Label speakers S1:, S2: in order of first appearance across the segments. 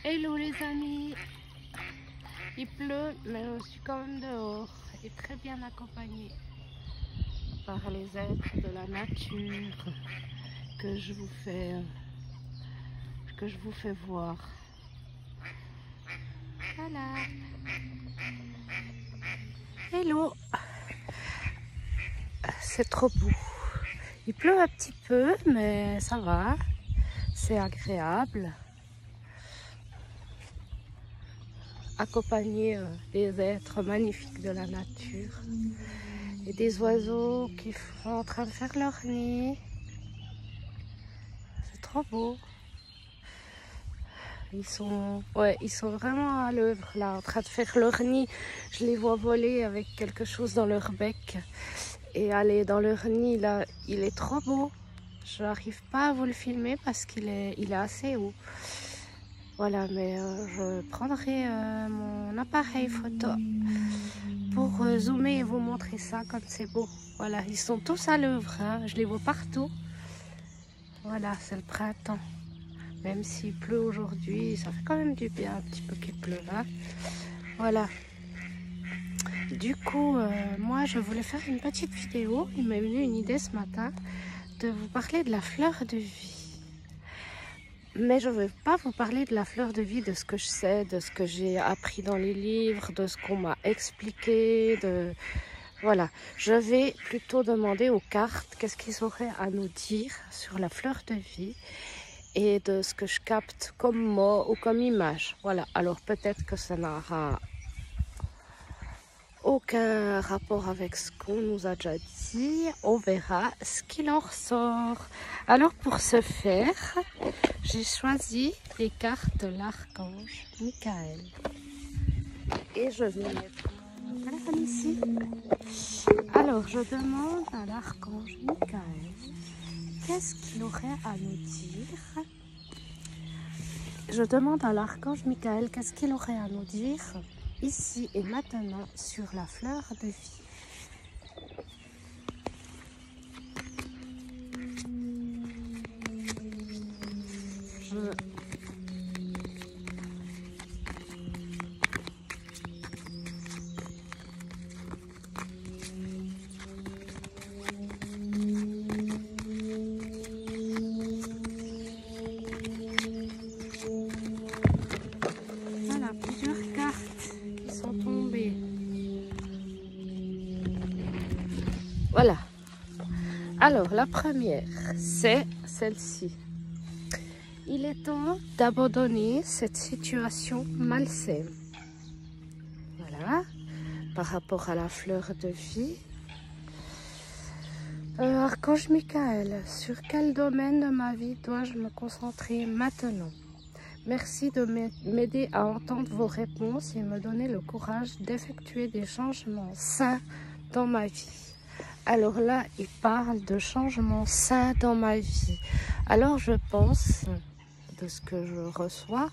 S1: Hello les amis, il pleut mais je suis quand même dehors et très bien accompagnée par les êtres de la nature que je vous fais voir. Voilà. Hello. C'est trop beau. Il pleut un petit peu mais ça va, c'est agréable. Accompagné des êtres magnifiques de la nature et des oiseaux qui sont en train de faire leur nid. C'est trop beau. Ils sont vraiment à l'œuvre là, en train de faire leur nid. Je les vois voler avec quelque chose dans leur bec et aller dans leur nid là. Il est trop beau. Je n'arrive pas à vous le filmer parce qu'il est assez haut. Voilà, mais je prendrai mon appareil photo pour zoomer et vous montrer ça comme c'est beau. Voilà, ils sont tous à l'œuvre, hein. Je les vois partout. Voilà, c'est le printemps. Même s'il pleut aujourd'hui, ça fait quand même du bien un petit peu qu'il pleuve, hein. Voilà. Du coup, moi je voulais faire une petite vidéo. Il m'est venu une idée ce matin de vous parler de la fleur de vie. Mais je ne vais pas vous parler de la fleur de vie, de ce que je sais, de ce que j'ai appris dans les livres, de ce qu'on m'a expliqué. Voilà, je vais plutôt demander aux cartes qu'est-ce qu'ils auraient à nous dire sur la fleur de vie et de ce que je capte comme mot ou comme image. Voilà, alors peut-être que ça n'aura aucun rapport avec ce qu'on nous a déjà dit. On verra ce qu'il en ressort. Alors pour ce faire, j'ai choisi les cartes de l'archange Michael. Et je vais mettre mon téléphone ici. Alors je demande à l'archange Michael qu'est-ce qu'il aurait à nous dire. Je demande à l'archange Michael qu'est-ce qu'il aurait à nous dire ici et maintenant sur la fleur de vie. Voilà, plusieurs cartes qui sont tombées. Voilà. Alors, la première, c'est celle-ci. Il est temps d'abandonner cette situation malsaine. Voilà, par rapport à la fleur de vie. Archange Michael, sur quel domaine de ma vie dois-je me concentrer maintenant? Merci de m'aider à entendre vos réponses et me donner le courage d'effectuer des changements sains dans ma vie. Alors là, il parle de changements sains dans ma vie. Alors je pense, de ce que je reçois,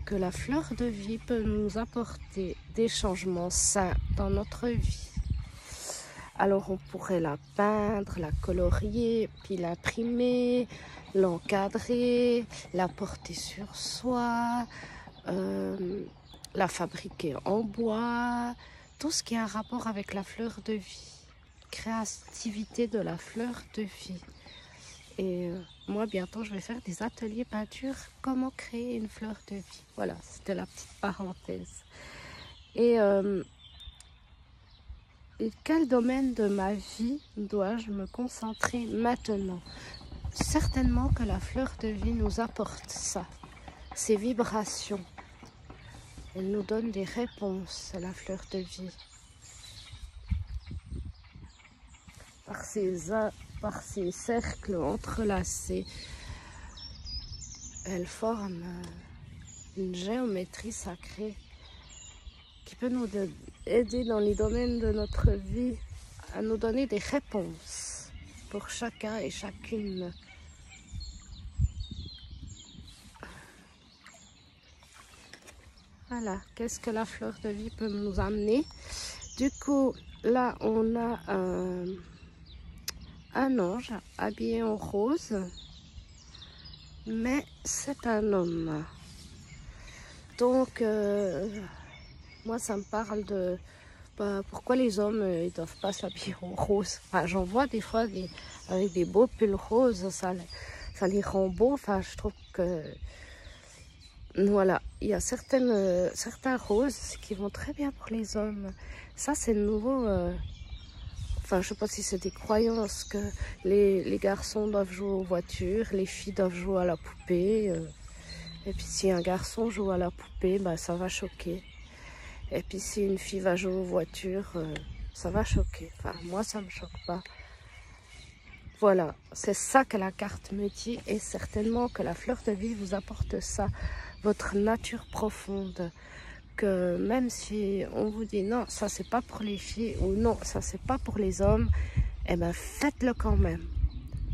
S1: que la fleur de vie peut nous apporter des changements sains dans notre vie. Alors on pourrait la peindre, la colorier, puis l'imprimer, l'encadrer, la porter sur soi, la fabriquer en bois, tout ce qui a un rapport avec la fleur de vie, créativité de la fleur de vie. Et moi bientôt je vais faire des ateliers peinture, comment créer une fleur de vie. Voilà, c'était la petite parenthèse. Et quel domaine de ma vie dois-je me concentrer maintenant? Certainement que la fleur de vie nous apporte ça, ces vibrations. Elle nous donne des réponses, la fleur de vie. Par ces cercles entrelacés, elle forme une géométrie sacrée qui peut nous aider dans les domaines de notre vie à nous donner des réponses pour chacun et chacune. Voilà, qu'est-ce que la fleur de vie peut nous amener? Du coup, là, on a un ange habillé en rose, mais c'est un homme. Donc, moi, ça me parle de pourquoi les hommes ils doivent pas s'habiller en rose. Enfin, j'en vois des fois avec des beaux pulls roses, ça les rend beaux. Enfin, je trouve que voilà, il y a certains roses qui vont très bien pour les hommes. Ça, c'est nouveau. Enfin, je sais pas si c'est des croyances que les garçons doivent jouer aux voitures, les filles doivent jouer à la poupée. Et puis si un garçon joue à la poupée, bah, ça va choquer. Et puis si une fille va jouer aux voitures, ça va choquer. Enfin, moi, ça me choque pas. Voilà, c'est ça que la carte me dit. Et certainement que la fleur de vie vous apporte ça, votre nature profonde. Que même si on vous dit non, ça c'est pas pour les filles, ou non, ça c'est pas pour les hommes, eh bien faites-le quand même.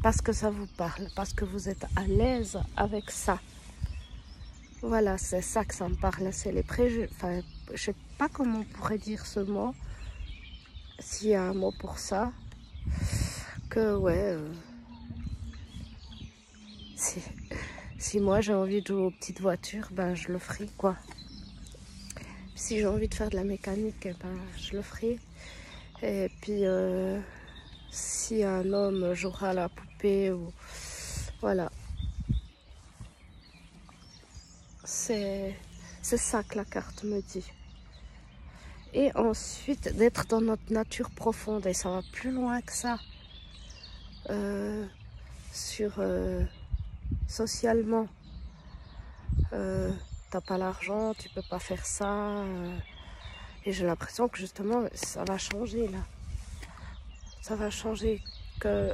S1: Parce que ça vous parle, parce que vous êtes à l'aise avec ça. Voilà, c'est ça que ça me parle, c'est les préjugés. Enfin, je sais pas comment on pourrait dire ce mot, s'il y a un mot pour ça. Que ouais, si moi j'ai envie de jouer aux petites voitures, ben je le ferai quoi. Si j'ai envie de faire de la mécanique, eh ben je le ferai. Et puis si un homme jouera à la poupée, ou voilà. C'est ça que la carte me dit. Et ensuite, d'être dans notre nature profonde. Et ça va plus loin que ça. Socialement. T'as pas l'argent, tu peux pas faire ça. Et j'ai l'impression que justement, ça va changer là. Ça va changer. Que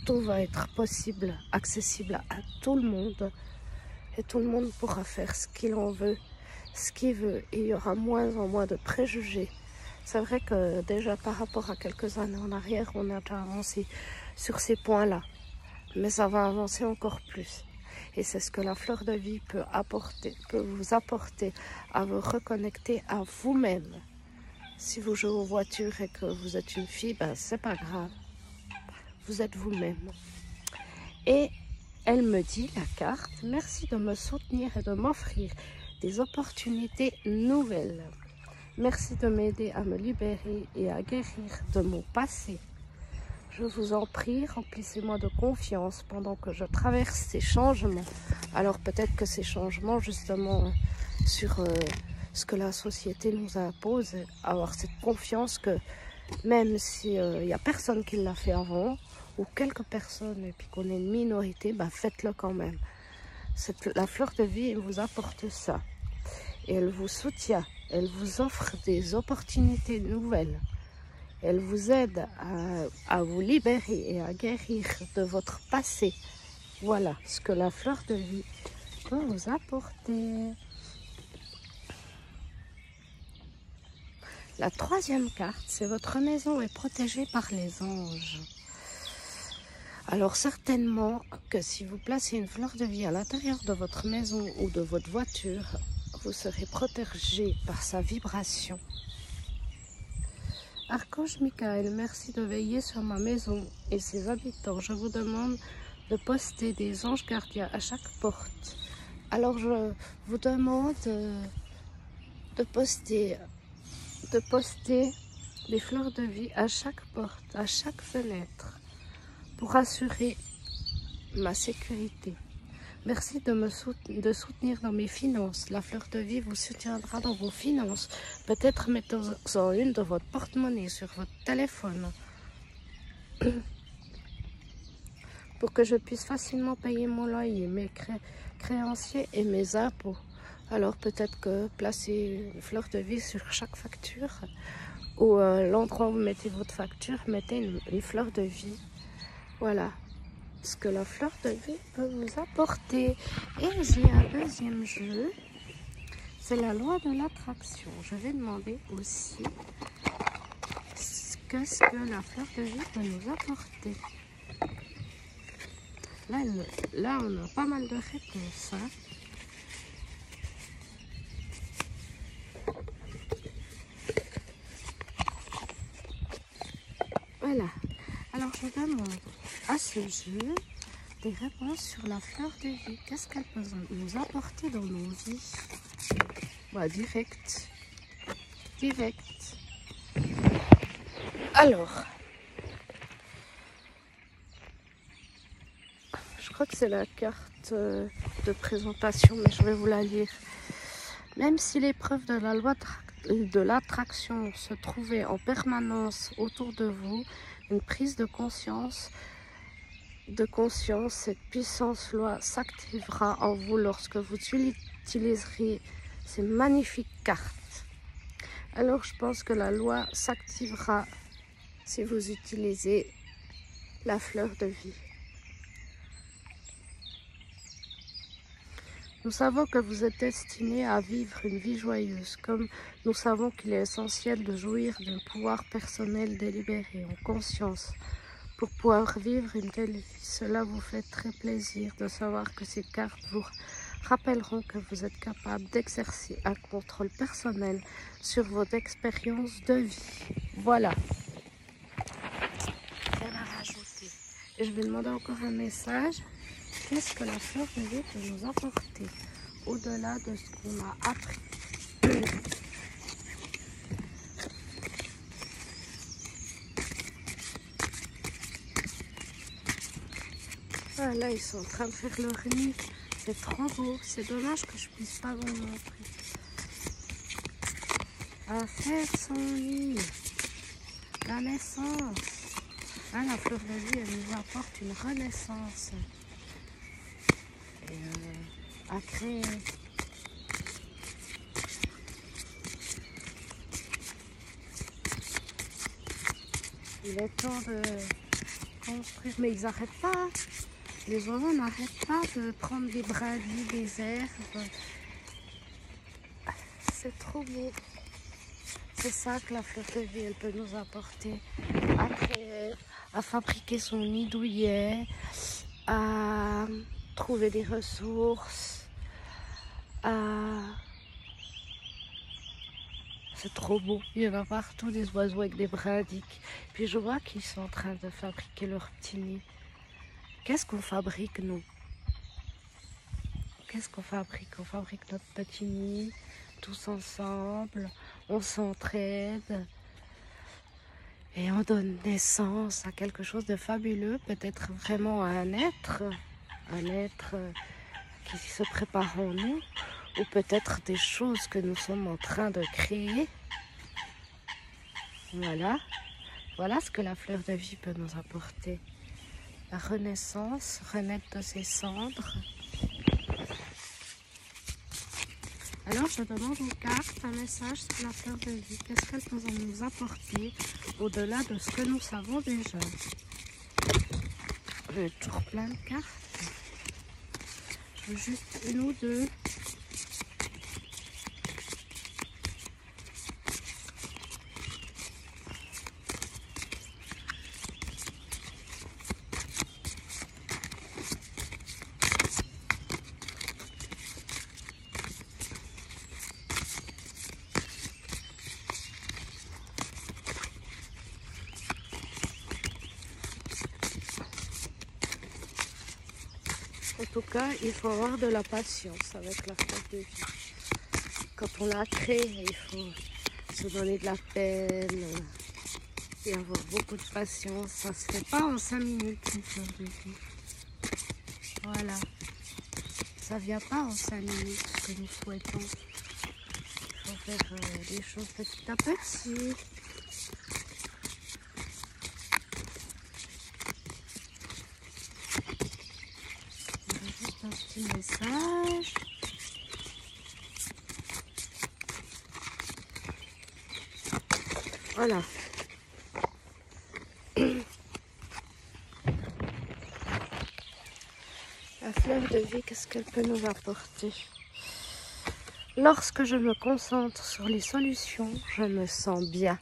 S1: tout va être possible, accessible à tout le monde. Et tout le monde pourra faire ce qu'il en veut, ce qu'il veut. Et il y aura moins en moins de préjugés. C'est vrai que déjà par rapport à quelques années en arrière, on a déjà avancé sur ces points-là. Mais ça va avancer encore plus. Et c'est ce que la fleur de vie peut vous apporter à vous reconnecter à vous-même. Si vous jouez aux voitures et que vous êtes une fille, ben c'est pas grave. Vous êtes vous-même. Et elle me dit, la carte, merci de me soutenir et de m'offrir des opportunités nouvelles. Merci de m'aider à me libérer et à guérir de mon passé. Je vous en prie, remplissez-moi de confiance pendant que je traverse ces changements. Alors peut-être que ces changements, justement, sur ce que la société nous impose, avoir cette confiance que même s'il n'y a personne qui l'a fait avant, ou quelques personnes, et puis qu'on est une minorité, ben faites-le quand même. La fleur de vie vous apporte ça. Et elle vous soutient, elle vous offre des opportunités nouvelles. Elle vous aide à vous libérer et à guérir de votre passé. Voilà ce que la fleur de vie peut vous apporter. La troisième carte, c'est votre maison est protégée par les anges. Alors certainement que si vous placez une fleur de vie à l'intérieur de votre maison ou de votre voiture, vous serez protégé par sa vibration. Archange Michael, merci de veiller sur ma maison et ses habitants. Je vous demande de poster des anges gardiens à chaque porte. Alors je vous demande de poster des fleurs de vie à chaque porte, à chaque fenêtre, pour assurer ma sécurité. Merci de soutenir dans mes finances. La fleur de vie vous soutiendra dans vos finances. Peut-être mettez-en une de votre porte-monnaie sur votre téléphone. Pour que je puisse facilement payer mon loyer, mes créanciers et mes impôts. Alors peut-être que placer une fleur de vie sur chaque facture, ou l'endroit où vous mettez votre facture, mettez une fleur de vie. Voilà ce que la fleur de vie peut vous apporter. Et j'ai un deuxième jeu, c'est la loi de l'attraction. Je vais demander aussi ce que la fleur de vie peut nous apporter. Là on a pas mal de réponses. Hein. Voilà. Alors je demande à ce jeu des réponses sur la fleur de vie. Qu'est-ce qu'elle peut nous apporter dans nos vies? Ouais, direct. Direct. Alors, je crois que c'est la carte de présentation, mais je vais vous la lire. Même si l'épreuve de la loi de l'attraction se trouvait en permanence autour de vous, une prise de conscience, cette puissance loi s'activera en vous lorsque vous utiliserez ces magnifiques cartes. Alors je pense que la loi s'activera si vous utilisez la fleur de vie. Nous savons que vous êtes destiné à vivre une vie joyeuse, comme nous savons qu'il est essentiel de jouir d'un pouvoir personnel délibéré en conscience pour pouvoir vivre une telle vie. Cela vous fait très plaisir de savoir que ces cartes vous rappelleront que vous êtes capable d'exercer un contrôle personnel sur votre expérience de vie. Voilà. Rien à rajouter. Et je vais demander encore un message. Qu'est-ce que la fleur de vie peut nous apporter au-delà de ce qu'on a appris? Ah, là, ils sont en train de faire leur nid. C'est trop beau. C'est dommage que je puisse pas vous montrer. À faire son nid. La naissance. Ah, la fleur de vie, elle nous apporte une renaissance. Et à créer. Il est temps de construire, mais ils n'arrêtent pas. Les oiseaux n'arrêtent pas de prendre des brindilles, des herbes. C'est trop beau. C'est ça que la fleur de vie, elle peut nous apporter. À créer, à fabriquer son nid douillet, à trouver des ressources, C'est trop beau. Il y en a partout des oiseaux avec des brindilles. Puis je vois qu'ils sont en train de fabriquer leur petit nid. Qu'est-ce qu'on fabrique, nous? Qu'est-ce qu'on fabrique? On fabrique notre petit nid, tous ensemble. On s'entraide. Et on donne naissance à quelque chose de fabuleux. Peut-être vraiment à un être qui se prépare en nous. Ou peut-être des choses que nous sommes en train de créer. Voilà. Voilà ce que la fleur de vie peut nous apporter. La renaissance, renaître de ses cendres. Alors je demande aux cartes un message sur la fleur de vie. Qu'est-ce qu'elles peuvent nous apporter au-delà de ce que nous savons déjà? J'ai toujours plein de cartes. Je veux juste une ou deux. En tout cas, il faut avoir de la patience avec la fleur de vie. Quand on la crée, il faut se donner de la peine et avoir beaucoup de patience. Ça ne se fait pas en 5 minutes, une fleur de vie. Voilà. Ça ne vient pas en 5 minutes, ce que nous souhaitons. Il faut faire les choses petit à petit. Juste un petit message. Voilà. La fleur de vie, qu'est-ce qu'elle peut nous apporter? Lorsque je me concentre sur les solutions, je me sens bien.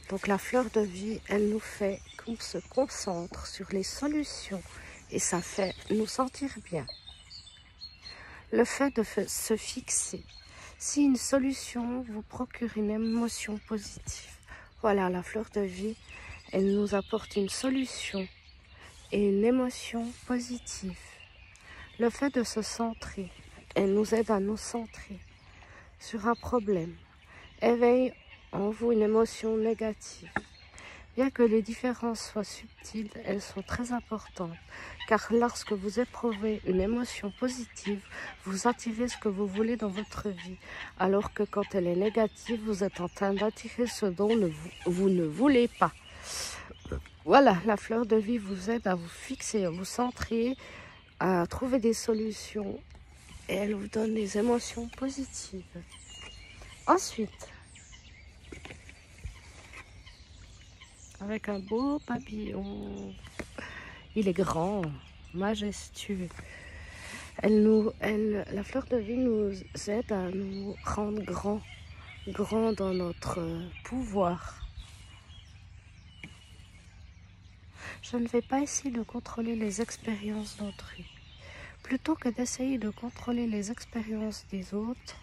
S1: Donc la fleur de vie, elle nous fait qu'on se concentre sur les solutions et ça fait nous sentir bien. Le fait de se fixer. Si une solution vous procure une émotion positive, voilà, la fleur de vie, elle nous apporte une solution et une émotion positive. Le fait de se centrer, elle nous aide à nous centrer sur un problème, éveille en vous une émotion négative. Bien que les différences soient subtiles, elles sont très importantes, car lorsque vous éprouvez une émotion positive, vous attirez ce que vous voulez dans votre vie, alors que quand elle est négative, vous êtes en train d'attirer ce dont vous ne voulez pas. Voilà, la fleur de vie vous aide à vous fixer, à vous centrer, à trouver des solutions, et elle vous donne des émotions positives. Ensuite, avec un beau papillon. Il est grand, majestueux. La fleur de vie nous aide à nous rendre grands dans notre pouvoir. Je ne vais pas essayer de contrôler les expériences d'autrui. Plutôt que d'essayer de contrôler les expériences des autres,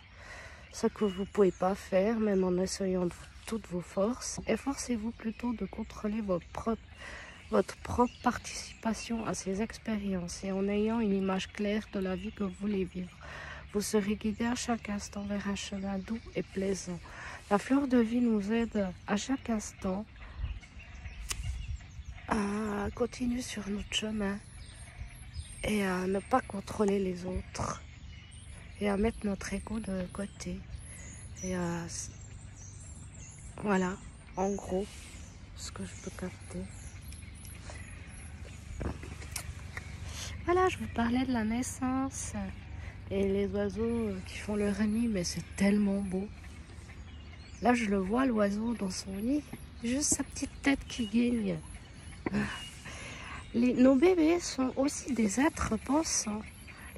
S1: ce que vous ne pouvez pas faire, même en essayant de toutes vos forces, efforcez-vous plutôt de contrôler votre propre participation à ces expériences et en ayant une image claire de la vie que vous voulez vivre. Vous serez guidé à chaque instant vers un chemin doux et plaisant. La fleur de vie nous aide à chaque instant à continuer sur notre chemin et à ne pas contrôler les autres et à mettre notre ego de côté. Et voilà, en gros, ce que je peux capter. Voilà, je vous parlais de la naissance et les oiseaux qui font leur nid, mais c'est tellement beau. Là, je le vois, l'oiseau dans son nid, juste sa petite tête qui guigne. Nos bébés sont aussi des êtres pensants.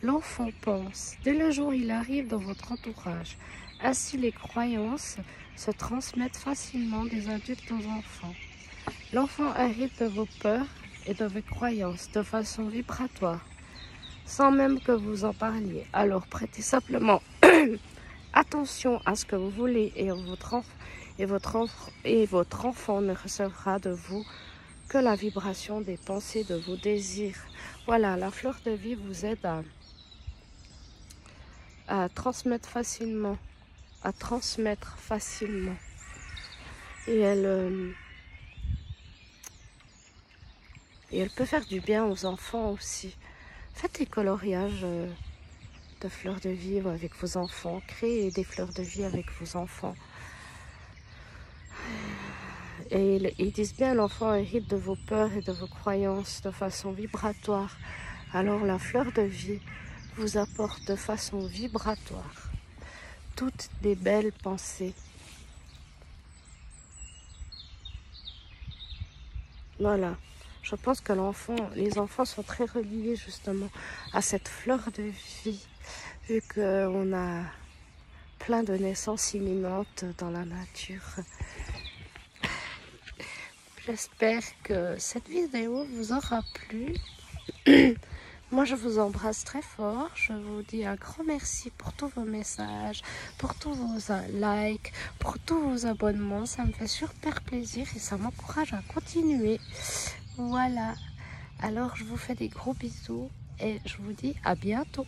S1: L'enfant pense. Dès le jour où il arrive dans votre entourage. Ainsi, les croyances se transmettent facilement des adultes aux enfants. L'enfant hérite de vos peurs et de vos croyances de façon vibratoire, sans même que vous en parliez. Alors, prêtez simplement attention à ce que vous voulez et votre enfant ne recevra de vous que la vibration des pensées de vos désirs. Voilà, la fleur de vie vous aide à transmettre facilement, et elle peut faire du bien aux enfants aussi. Faites des coloriages de fleurs de vie avec vos enfants, créez des fleurs de vie avec vos enfants. Et ils disent bien, l'enfant hérite de vos peurs et de vos croyances de façon vibratoire. Alors la fleur de vie vous apporte de façon vibratoire toutes des belles pensées. Voilà, je pense que les enfants sont très reliés justement à cette fleur de vie, vu qu'on a plein de naissances imminentes dans la nature. J'espère que cette vidéo vous aura plu. Moi, je vous embrasse très fort. Je vous dis un grand merci pour tous vos messages, pour tous vos likes, pour tous vos abonnements. Ça me fait super plaisir et ça m'encourage à continuer. Voilà. Alors, je vous fais des gros bisous et je vous dis à bientôt.